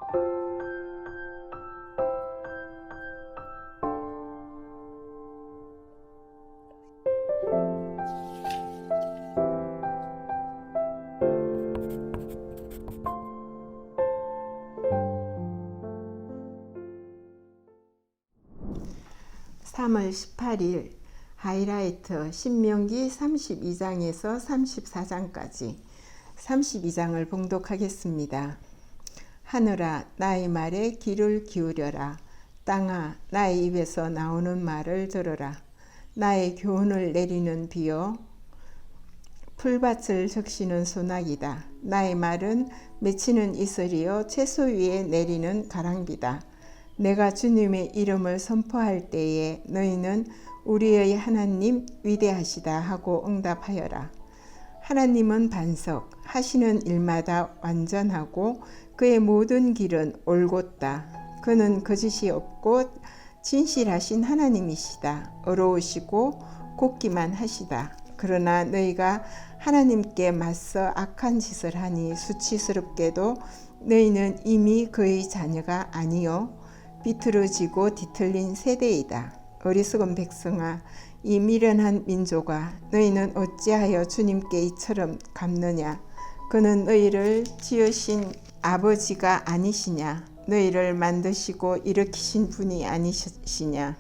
(3월 18일) 하이라이트 신명기 32장에서 34장까지 32장을 봉독하겠습니다. 하늘아, 나의 말에 귀를 기울여라. 땅아, 나의 입에서 나오는 말을 들어라. 나의 교훈을 내리는 비요, 풀밭을 적시는 소나기다. 나의 말은 맺히는 이슬이요, 채소 위에 내리는 가랑비다. 내가 주님의 이름을 선포할 때에 너희는 우리의 하나님 위대하시다 하고 응답하여라. 하나님은 반석, 하시는 일마다 완전하고 그의 모든 길은 올곧다. 그는 거짓이 없고 진실하신 하나님이시다. 의로우시고 곱기만 하시다. 그러나 너희가 하나님께 맞서 악한 짓을 하니 수치스럽게도 너희는 이미 그의 자녀가 아니요 비틀어지고 뒤틀린 세대이다. 어리석은 백성아, 이 미련한 민족아, 너희는 어찌하여 주님께 이처럼 갚느냐? 그는 너희를 지으신 아버지가 아니시냐? 너희를 만드시고 일으키신 분이 아니시냐?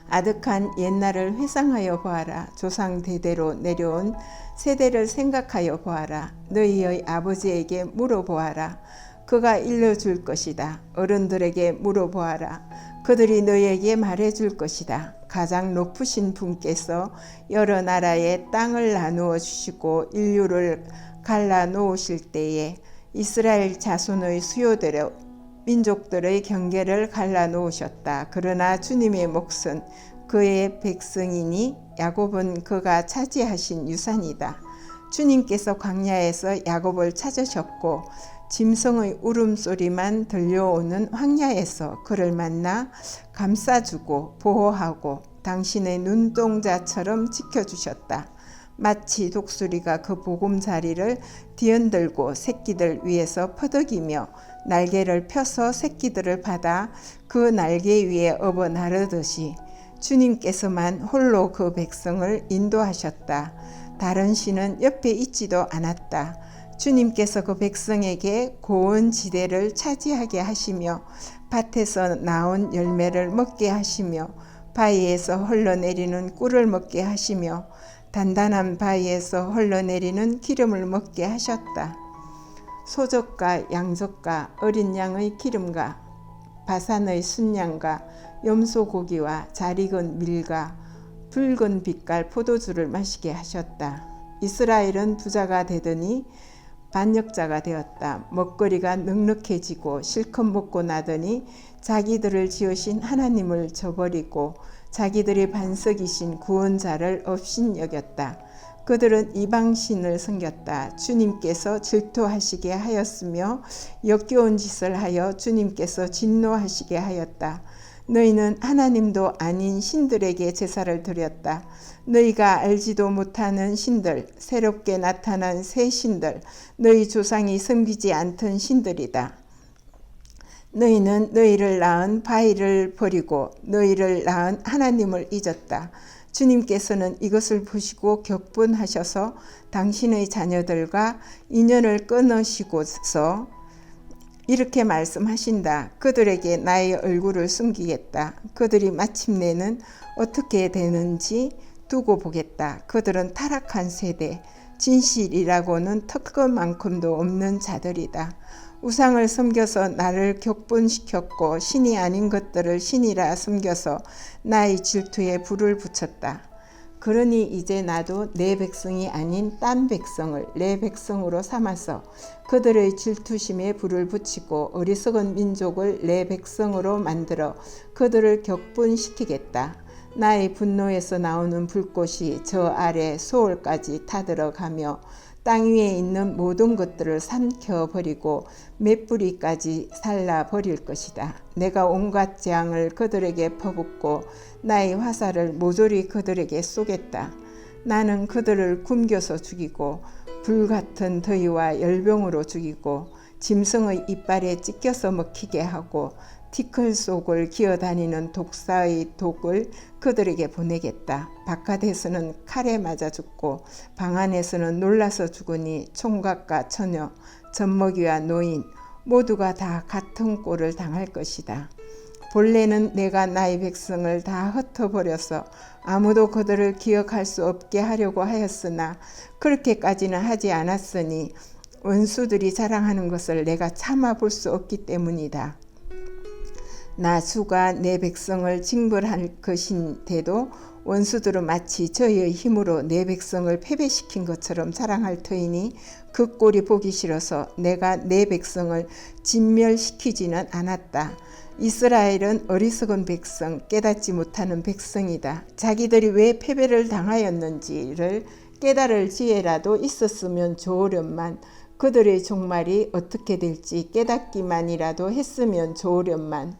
아득한 옛날을 회상하여 보아라. 조상 대대로 내려온 세대를 생각하여 보아라. 너희의 아버지에게 물어보아라. 그가 일러줄 것이다. 어른들에게 물어보아라. 그들이 너희에게 말해줄 것이다. 가장 높으신 분께서 여러 나라의 땅을 나누어 주시고 인류를 갈라 놓으실 때에 이스라엘 자손의 수요대로 민족들의 경계를 갈라 놓으셨다. 그러나 주님의 몫은 그의 백성이니 야곱은 그가 차지하신 유산이다. 주님께서 광야에서 야곱을 찾으셨고 짐승의 울음소리만 들려오는 황야에서 그를 만나 감싸주고 보호하고 당신의 눈동자처럼 지켜주셨다. 마치 독수리가 그 보금자리를 뒤흔들고 새끼들 위에서 퍼덕이며 날개를 펴서 새끼들을 받아 그 날개 위에 업어 나르듯이 주님께서만 홀로 그 백성을 인도하셨다. 다른 신은 옆에 있지도 않았다. 주님께서 그 백성에게 고운 지대를 차지하게 하시며 밭에서 나온 열매를 먹게 하시며 바위에서 흘러내리는 꿀을 먹게 하시며 단단한 바위에서 흘러내리는 기름을 먹게 하셨다. 소적과 양적과 어린 양의 기름과 바산의 순양과 염소고기와 잘 익은 밀과 붉은 빛깔 포도주를 마시게 하셨다. 이스라엘은 부자가 되더니 반역자가 되었다. 먹거리가 넉넉해지고 실컷 먹고 나더니 자기들을 지으신 하나님을 저버리고 자기들의 반석이신 구원자를 업신여겼다. 그들은 이방신을 섬겼다. 주님께서 질투하시게 하였으며 역겨운 짓을 하여 주님께서 진노하시게 하였다. 너희는 하나님도 아닌 신들에게 제사를 드렸다. 너희가 알지도 못하는 신들, 새롭게 나타난 새 신들, 너희 조상이 섬기지 않던 신들이다. 너희는 너희를 낳은 바위를 버리고 너희를 낳은 하나님을 잊었다. 주님께서는 이것을 보시고 격분하셔서 당신의 자녀들과 인연을 끊으시고서 이렇게 말씀하신다. 그들에게 나의 얼굴을 숨기겠다. 그들이 마침내는 어떻게 되는지 두고 보겠다. 그들은 타락한 세대, 진실이라고는 턱끝만큼도 없는 자들이다. 우상을 섬겨서 나를 격분시켰고 신이 아닌 것들을 신이라 섬겨서 나의 질투에 불을 붙였다. 그러니 이제 나도 내 백성이 아닌 딴 백성을 내 백성으로 삼아서 그들의 질투심에 불을 붙이고 어리석은 민족을 내 백성으로 만들어 그들을 격분시키겠다. 나의 분노에서 나오는 불꽃이 저 아래 소올까지 타들어가며 땅 위에 있는 모든 것들을 삼켜버리고 맷뿌리까지 살라버릴 것이다. 내가 온갖 재앙을 그들에게 퍼붓고 나의 화살을 모조리 그들에게 쏘겠다. 나는 그들을 굶겨서 죽이고 불같은 더위와 열병으로 죽이고 짐승의 이빨에 찢겨서 먹히게 하고 티끌 속을 기어다니는 독사의 독을 그들에게 보내겠다. 바깥에서는 칼에 맞아 죽고 방 안에서는 놀라서 죽으니 총각과 처녀, 젖먹이와 노인 모두가 다 같은 꼴을 당할 것이다. 본래는 내가 나의 백성을 다 흩어버려서 아무도 그들을 기억할 수 없게 하려고 하였으나 그렇게까지는 하지 않았으니 원수들이 자랑하는 것을 내가 참아 볼 수 없기 때문이다. 나 주가 내 백성을 징벌할 것인데도 원수들은 마치 저희의 힘으로 내 백성을 패배시킨 것처럼 자랑할 터이니 그 꼴이 보기 싫어서 내가 내 백성을 진멸시키지는 않았다. 이스라엘은 어리석은 백성, 깨닫지 못하는 백성이다. 자기들이 왜 패배를 당하였는지를 깨달을 지혜라도 있었으면 좋으련만 그들의 종말이 어떻게 될지 깨닫기만이라도 했으면 좋으련만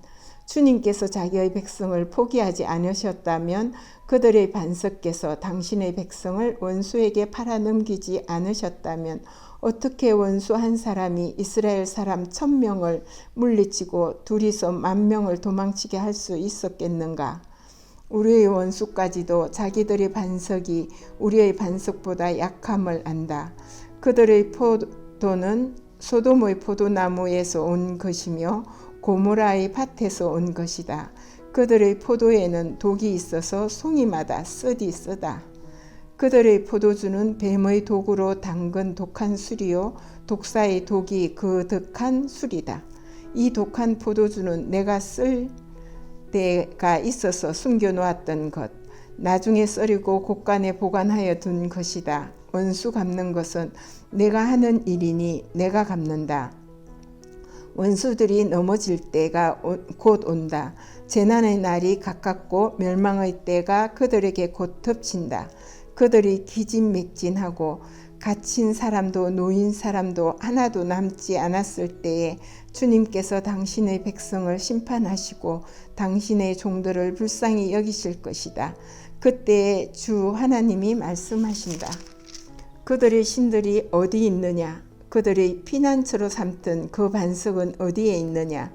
주님께서 자기의 백성을 포기하지 않으셨다면 그들의 반석께서 당신의 백성을 원수에게 팔아넘기지 않으셨다면 어떻게 원수 한 사람이 이스라엘 사람 1000명을 물리치고 둘이서 10,000명을 도망치게 할 수 있었겠는가? 우리의 원수까지도 자기들의 반석이 우리의 반석보다 약함을 안다. 그들의 포도는 소돔의 포도나무에서 온 것이며 고모라의 밭에서 온 것이다. 그들의 포도에는 독이 있어서 송이마다 쓰디 쓰다. 그들의 포도주는 뱀의 독으로 담근 독한 술이요 독사의 독이 그득한 술이다. 이 독한 포도주는 내가 쓸 때가 있어서 숨겨놓았던 것, 나중에 썰이고 곳간에 보관하여 둔 것이다. 원수 갚는 것은 내가 하는 일이니 내가 갚는다. 원수들이 넘어질 때가 곧 온다. 재난의 날이 가깝고 멸망의 때가 그들에게 곧 덮친다. 그들이 기진맥진하고 갇힌 사람도 노인 사람도 하나도 남지 않았을 때에 주님께서 당신의 백성을 심판하시고 당신의 종들을 불쌍히 여기실 것이다. 그때에 주 하나님이 말씀하신다. 그들의 신들이 어디 있느냐? 그들의 피난처로 삼던 그 반석은 어디에 있느냐?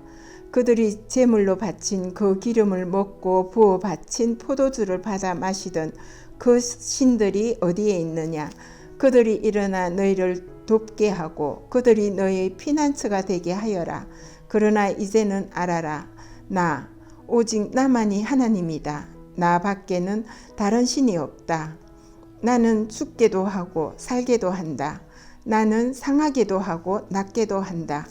그들이 제물로 바친 그 기름을 먹고 부어 바친 포도주를 받아 마시던 그 신들이 어디에 있느냐? 그들이 일어나 너희를 돕게 하고 그들이 너희의 피난처가 되게 하여라. 그러나 이제는 알아라. 나 오직 나만이 하나님이다. 나 밖에는 다른 신이 없다. 나는 죽게도 하고 살게도 한다. 나는 상하게도 하고 낫게도 한다.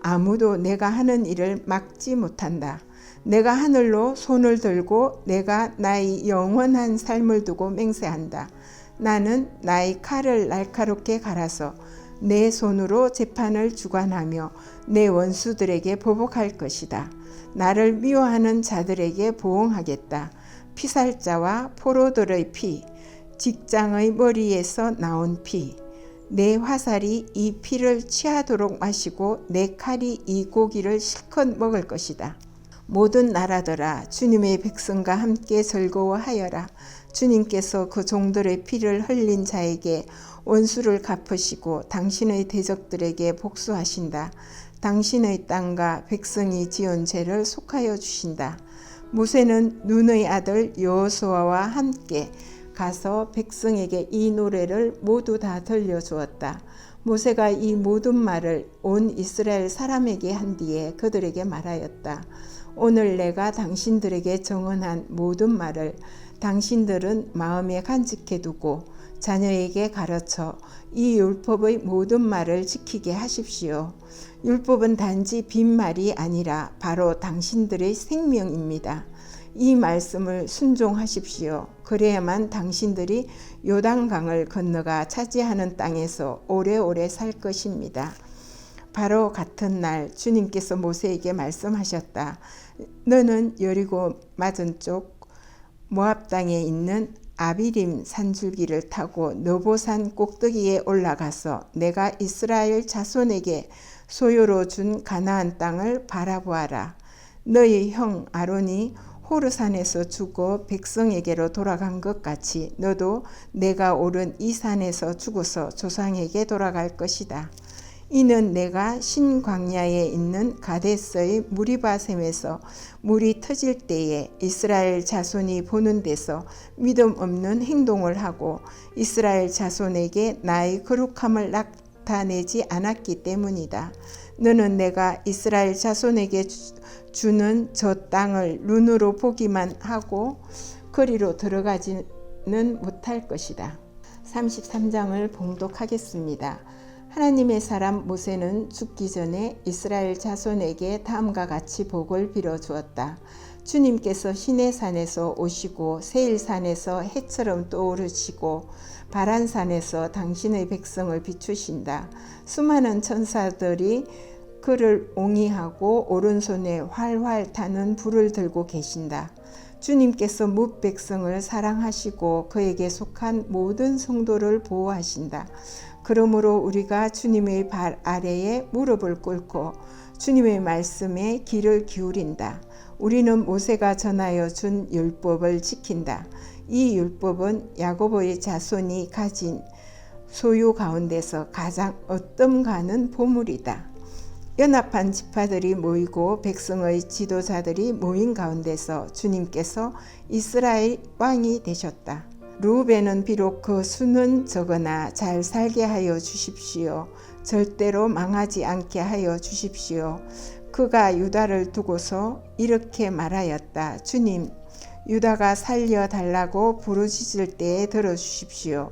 아무도 내가 하는 일을 막지 못한다. 내가 하늘로 손을 들고 내가 나의 영원한 삶을 두고 맹세한다. 나는 나의 칼을 날카롭게 갈아서 내 손으로 재판을 주관하며 내 원수들에게 보복할 것이다. 나를 미워하는 자들에게 보응하겠다. 피살자와 포로들의 피, 직장의 머리에서 나온 피, 내 화살이 이 피를 취하도록 마시고 내 칼이 이 고기를 실컷 먹을 것이다. 모든 나라들아 주님의 백성과 함께 즐거워하여라. 주님께서 그 종들의 피를 흘린 자에게 원수를 갚으시고 당신의 대적들에게 복수하신다. 당신의 땅과 백성이 지은 죄를 속하여 주신다. 모세는 눈의 아들 여호수아와 함께 가서 백성에게 이 노래를 모두 다 들려주었다. 모세가 이 모든 말을 온 이스라엘 사람에게 한 뒤에 그들에게 말하였다. 오늘 내가 당신들에게 정언한 모든 말을 당신들은 마음에 간직해 두고 자녀에게 가르쳐 이 율법의 모든 말을 지키게 하십시오. 율법은 단지 빈말이 아니라 바로 당신들의 생명입니다. 이 말씀을 순종하십시오. 그래야만 당신들이 요단강을 건너가 차지하는 땅에서 오래오래 살 것입니다. 바로 같은 날 주님께서 모세에게 말씀하셨다. 너는 여리고 맞은쪽 모압 땅에 있는 아비림 산줄기를 타고 느보산 꼭대기에 올라가서 내가 이스라엘 자손에게 소유로 준 가나안 땅을 바라보아라. 너희 형 아론이 호르산에서 죽어 백성에게로 돌아간 것 같이 너도 내가 오른 이 산에서 죽어서 조상에게 돌아갈 것이다. 이는 내가 신광야에 있는 가데스의 무리바셈에서 물이 터질 때에 이스라엘 자손이 보는 데서 믿음 없는 행동을 하고 이스라엘 자손에게 나의 거룩함을 나타내지 않았기 때문이다. 너는 내가 이스라엘 자손에게 주는 저 땅을 눈으로 보기만 하고 거리로 들어가지는 못할 것이다. 33장을 봉독하겠습니다. 하나님의 사람 모세는 죽기 전에 이스라엘 자손에게 다음과 같이 복을 빌어 주었다. 주님께서 시내산에서 오시고 세일산에서 해처럼 떠오르시고 바란산에서 당신의 백성을 비추신다. 수많은 천사들이 그를 옹이하고 오른손에 활활 타는 불을 들고 계신다. 주님께서 뭇 백성을 사랑하시고 그에게 속한 모든 성도를 보호하신다. 그러므로 우리가 주님의 발 아래에 무릎을 꿇고 주님의 말씀에 귀를 기울인다. 우리는 모세가 전하여 준 율법을 지킨다. 이 율법은 야고보의 자손이 가진 소유 가운데서 가장 어뜸 가는 보물이다. 연합한 지파들이 모이고 백성의 지도자들이 모인 가운데서 주님께서 이스라엘 왕이 되셨다. 르우벤은 비록 그 수는 적으나 잘 살게 하여 주십시오. 절대로 망하지 않게 하여 주십시오. 그가 유다를 두고서 이렇게 말하였다. 주님, 유다가 살려달라고 부르짖을 때에 들어주십시오.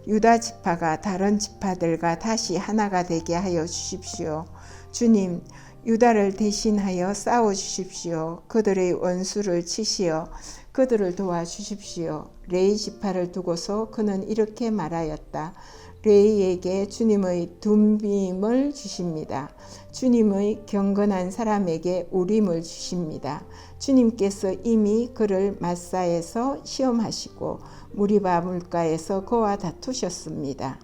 유다 지파가 다른 지파들과 다시 하나가 되게 하여 주십시오. 주님, 유다를 대신하여 싸워주십시오. 그들의 원수를 치시어 그들을 도와주십시오. 레위 지파를 두고서 그는 이렇게 말하였다. 레위에게 주님의 둠빔을 주십니다. 주님의 경건한 사람에게 우림을 주십니다. 주님께서 이미 그를 마사에서 시험하시고 무리바 물가에서 그와 다투셨습니다.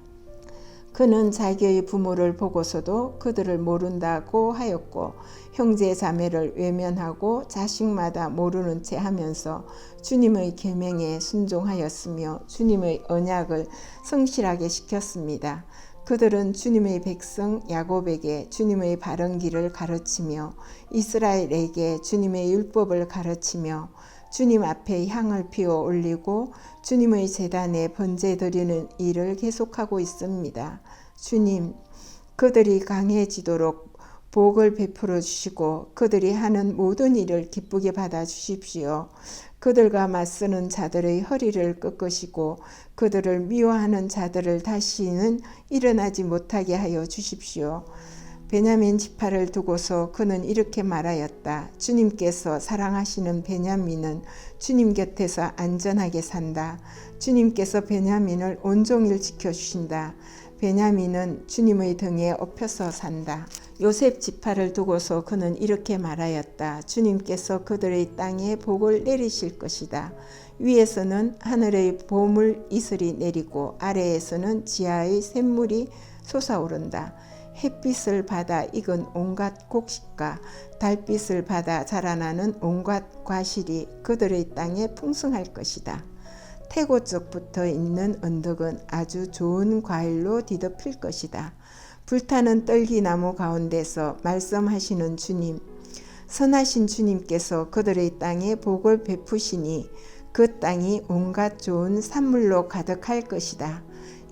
그는 자기의 부모를 보고서도 그들을 모른다고 하였고 형제 자매를 외면하고 자식마다 모르는 채 하면서 주님의 계명에 순종하였으며 주님의 언약을 성실하게 지켰습니다. 그들은 주님의 백성 야곱에게 주님의 바른 길을 가르치며 이스라엘에게 주님의 율법을 가르치며 주님 앞에 향을 피워 올리고 주님의 제단에 번제 드리는 일을 계속하고 있습니다. 주님, 그들이 강해지도록 복을 베풀어 주시고 그들이 하는 모든 일을 기쁘게 받아 주십시오. 그들과 맞서는 자들의 허리를 꺾으시고 그들을 미워하는 자들을 다시는 일어나지 못하게 하여 주십시오. 베냐민 지파를 두고서 그는 이렇게 말하였다. 주님께서 사랑하시는 베냐민은 주님 곁에서 안전하게 산다. 주님께서 베냐민을 온종일 지켜주신다. 베냐민은 주님의 등에 업혀서 산다. 요셉 지파를 두고서 그는 이렇게 말하였다. 주님께서 그들의 땅에 복을 내리실 것이다. 위에서는 하늘의 보물 이슬이 내리고 아래에서는 지하의 샘물이 솟아오른다. 햇빛을 받아 익은 온갖 곡식과 달빛을 받아 자라나는 온갖 과실이 그들의 땅에 풍성할 것이다. 태고 쪽부터 있는 언덕은 아주 좋은 과일로 뒤덮일 것이다. 불타는 떨기나무 가운데서 말씀하시는 주님, 선하신 주님께서 그들의 땅에 복을 베푸시니 그 땅이 온갖 좋은 산물로 가득할 것이다.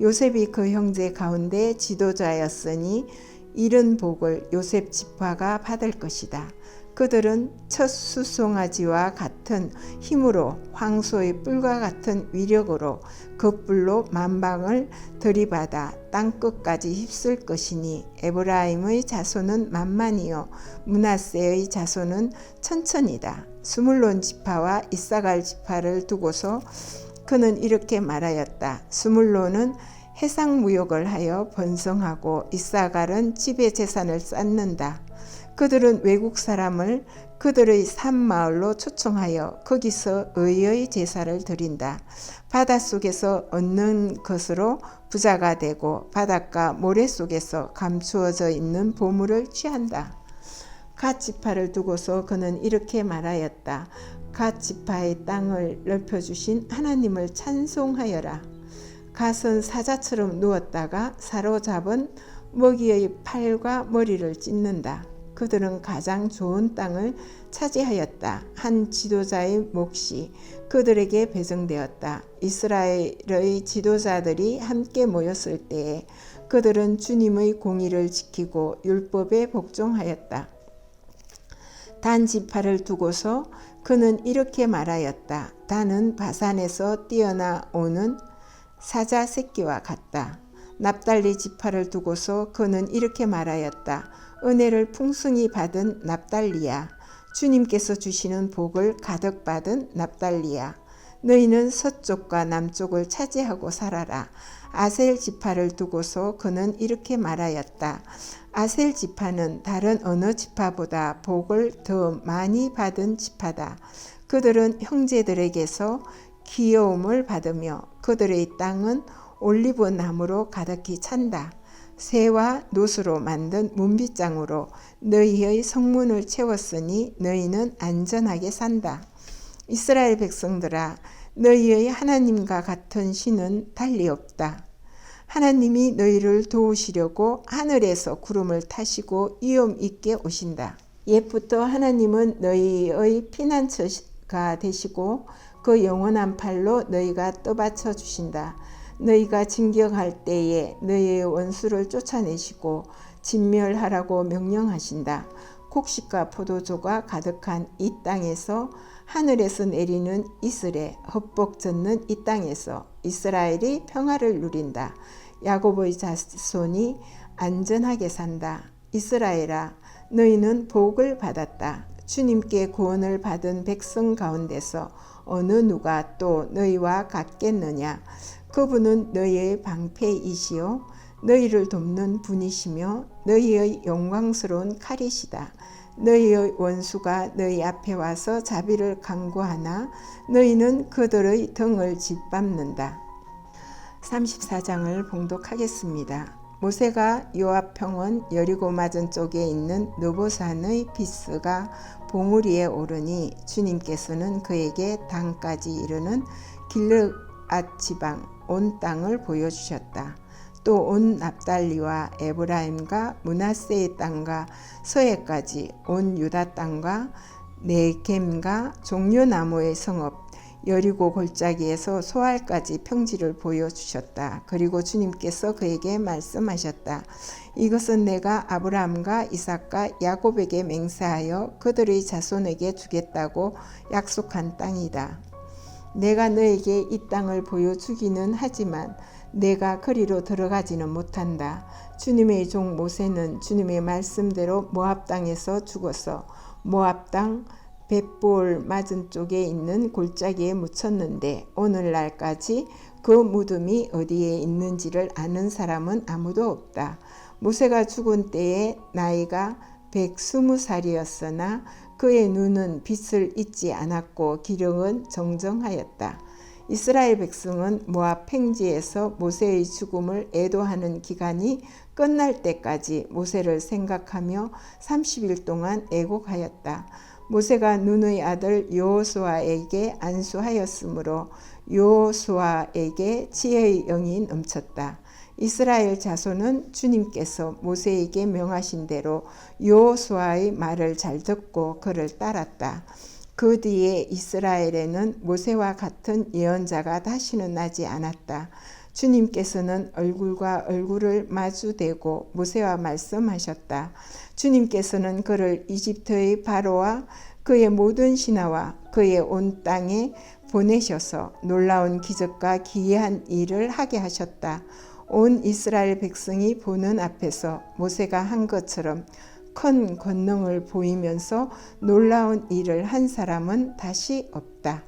요셉이 그 형제 가운데 지도자였으니 이른 복을 요셉 지파가 받을 것이다. 그들은 첫 수송아지와 같은 힘으로 황소의 뿔과 같은 위력으로 그 뿔로 만방을 들이받아 땅끝까지 휩쓸 것이니 에브라임의 자손은 만만이요 므낫세의 자손은 천천이다. 스물론 지파와 이사갈 지파를 두고서 그는 이렇게 말하였다. 스물론은 해상무역을 하여 번성하고 이사갈은 지배재산을 쌓는다. 그들은 외국 사람을 그들의 산마을로 초청하여 거기서 의의 제사를 드린다. 바닷속에서 얻는 것으로 부자가 되고 바닷가 모래 속에서 감추어져 있는 보물을 취한다. 갓 지파를 두고서 그는 이렇게 말하였다. 갓 지파의 땅을 넓혀주신 하나님을 찬송하여라. 갓은 사자처럼 누웠다가 사로잡은 먹이의 팔과 머리를 찢는다. 그들은 가장 좋은 땅을 차지하였다. 한 지도자의 몫이 그들에게 배정되었다. 이스라엘의 지도자들이 함께 모였을 때에 그들은 주님의 공의를 지키고 율법에 복종하였다. 단 지파를 두고서 그는 이렇게 말하였다. 단은 바산에서 뛰어나 오는 사자 새끼와 같다. 납달리 지파를 두고서 그는 이렇게 말하였다. 은혜를 풍성히 받은 납달리야. 주님께서 주시는 복을 가득 받은 납달리야. 너희는 서쪽과 남쪽을 차지하고 살아라. 아셀 지파를 두고서 그는 이렇게 말하였다. 아셀 지파는 다른 어느 지파보다 복을 더 많이 받은 지파다. 그들은 형제들에게서 귀여움을 받으며 그들의 땅은 올리브 나무로 가득히 찬다. 새와 노수로 만든 문빗장으로 너희의 성문을 채웠으니 너희는 안전하게 산다. 이스라엘 백성들아, 너희의 하나님과 같은 신은 달리 없다. 하나님이 너희를 도우시려고 하늘에서 구름을 타시고 위엄 있게 오신다. 옛부터 하나님은 너희의 피난처가 되시고 그 영원한 팔로 너희가 떠받쳐 주신다. 너희가 진격할 때에 너희의 원수를 쫓아내시고 진멸하라고 명령하신다. 곡식과 포도주가 가득한 이 땅에서 하늘에서 내리는 이슬에 헛복 젖는 이 땅에서 이스라엘이 평화를 누린다. 야곱의 자손이 안전하게 산다. 이스라엘아, 너희는 복을 받았다. 주님께 구원을 받은 백성 가운데서 어느 누가 또 너희와 같겠느냐. 그분은 너희의 방패이시요 너희를 돕는 분이시며 너희의 영광스러운 칼이시다. 너희의 원수가 너희 앞에 와서 자비를 강구하나 너희는 그들의 등을 짓밟는다. 34장을 봉독하겠습니다. 모세가 요압 평원 여리고 맞은 쪽에 있는 느보산의 비스가 봉우리에 오르니 주님께서는 그에게 단까지 이르는 길르앗 지방 온 땅을 보여주셨다. 또 온 납달리와 에브라임과 므낫세의 땅과 서해까지 온 유다 땅과 네겜과 종려나무의 성읍 여리고 골짜기에서 소알까지 평지를 보여주셨다. 그리고 주님께서 그에게 말씀하셨다. 이것은 내가 아브라함과 이삭과 야곱에게 맹세하여 그들의 자손에게 주겠다고 약속한 땅이다. 내가 너에게 이 땅을 보여주기는 하지만 내가 그리로 들어가지는 못한다. 주님의 종 모세는 주님의 말씀대로 모압 땅에서 죽어서 모압 땅 벳볼 맞은 쪽에 있는 골짜기에 묻혔는데 오늘날까지 그 무덤이 어디에 있는지를 아는 사람은 아무도 없다. 모세가 죽은 때에 나이가 120살이었으나 그의 눈은 빛을 잊지 않았고 기력은 정정하였다. 이스라엘 백성은 모압 평지에서 모세의 죽음을 애도하는 기간이 끝날 때까지 모세를 생각하며 30일 동안 애곡하였다. 모세가 눈의 아들 여호수아에게 안수하였으므로 여호수아에게 지혜의 영이 넘쳤다. 이스라엘 자손은 주님께서 모세에게 명하신 대로 여호수아의 말을 잘 듣고 그를 따랐다. 그 뒤에 이스라엘에는 모세와 같은 예언자가 다시는 나지 않았다. 주님께서는 얼굴과 얼굴을 마주대고 모세와 말씀하셨다. 주님께서는 그를 이집트의 바로와 그의 모든 신하와 그의 온 땅에 보내셔서 놀라운 기적과 기이한 일을 하게 하셨다. 온 이스라엘 백성이 보는 앞에서 모세가 한 것처럼 큰 권능을 보이면서 놀라운 일을 한 사람은 다시 없다.